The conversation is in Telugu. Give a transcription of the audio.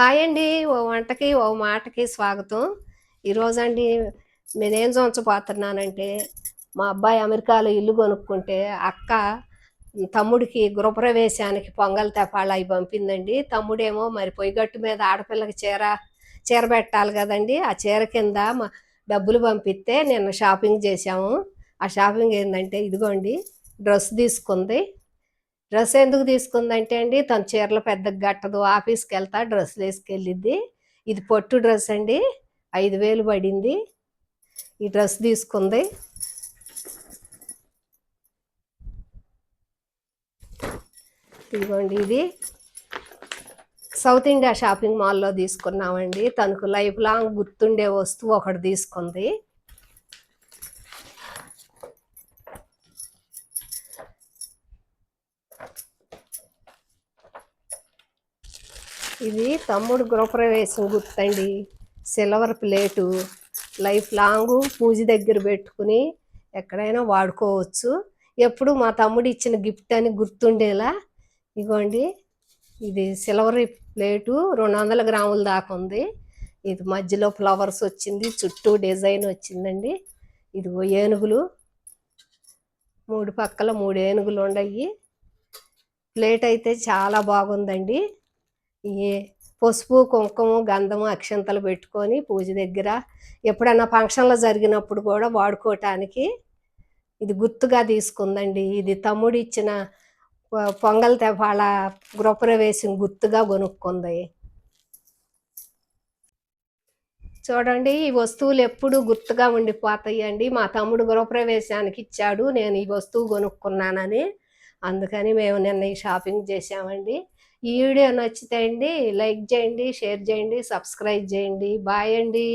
హాయ్ అండి. ఓ వంటకి, ఓ మాటకి స్వాగతం. ఈరోజండి నేనేం చూంచబోతున్నానంటే, మా అబ్బాయి అమెరికాలో ఇల్లు కొనుక్కుంటే, అక్క తమ్ముడికి గృహప్రవేశానికి పొంగల్ తెపాలు అయి పంపిందండి. తమ్ముడేమో మరి పొయ్యిగట్టు మీద ఆడపిల్లకి చీర పెట్టాలి కదండి. ఆ చీర కింద డబ్బులు పంపిస్తే నిన్న షాపింగ్ చేశాము. ఆ షాపింగ్ ఏంటంటే ఇదిగోండి, డ్రెస్ తీసుకుంది. డ్రెస్ ఎందుకు తీసుకుందంటే అండి, తన చీరలు పెద్దగా కట్టదు, ఆఫీస్కి వెళ్తా డ్రెస్సులు వేసుకెళ్ళిద్ది. ఇది పొట్టు డ్రెస్ అండి, 5,000 పడింది. ఈ డ్రెస్ తీసుకుంది. ఇదిగోండి, ఇది సౌత్ ఇండియా షాపింగ్ మాల్లో తీసుకున్నామండి. తనకు లైఫ్ లాంగ్ గుర్తుండే వస్తువు ఒకటి తీసుకుంది. ఇది తమ్ముడు గృహప్రవేశం గుర్తండి. సిల్వర్ ప్లేటు, లైఫ్ లాంగ్ పూజ దగ్గర పెట్టుకుని ఎక్కడైనా వాడుకోవచ్చు. ఎప్పుడు మా తమ్ముడు ఇచ్చిన గిఫ్ట్ అని గుర్తుండేలా. ఇగోండి, ఇది సిల్వర్ ప్లేటు, 200 గ్రాముల దాకా ఉంది. ఇది మధ్యలో ఫ్లవర్స్ వచ్చింది, చుట్టూ డిజైన్ వచ్చిందండి. ఇదిగో ఏనుగులు, 3 పక్కల 3 ఏనుగులు ఉన్నాయి. ప్లేట్ అయితే చాలా బాగుందండి. ఈ పసుపు, కుంకుమ, గంధము, అక్షంతలు పెట్టుకొని పూజ దగ్గర ఎప్పుడన్నా ఫంక్షన్లో జరిగినప్పుడు కూడా వాడుకోవటానికి ఇది గుర్తుగా తీసుకుందండి. ఇది తమ్ముడు ఇచ్చిన పొంగల్ తెపాల గృహప్రవేశం గుర్తుగా కొనుక్కుంది. చూడండి, ఈ వస్తువులు ఎప్పుడు గుర్తుగా ఉండిపోతాయండి. మా తమ్ముడు గృహప్రవేశానికి ఇచ్చాడు, నేను ఈ వస్తువు కొనుక్కున్నానని. అందుకని మేము నిన్న ఈ షాపింగ్ చేసామండి. ఈ వీడియో నచ్చితే అండి లైక్ చేయండి, షేర్ చేయండి, సబ్స్క్రైబ్ చేయండి. బాయ్ అండి.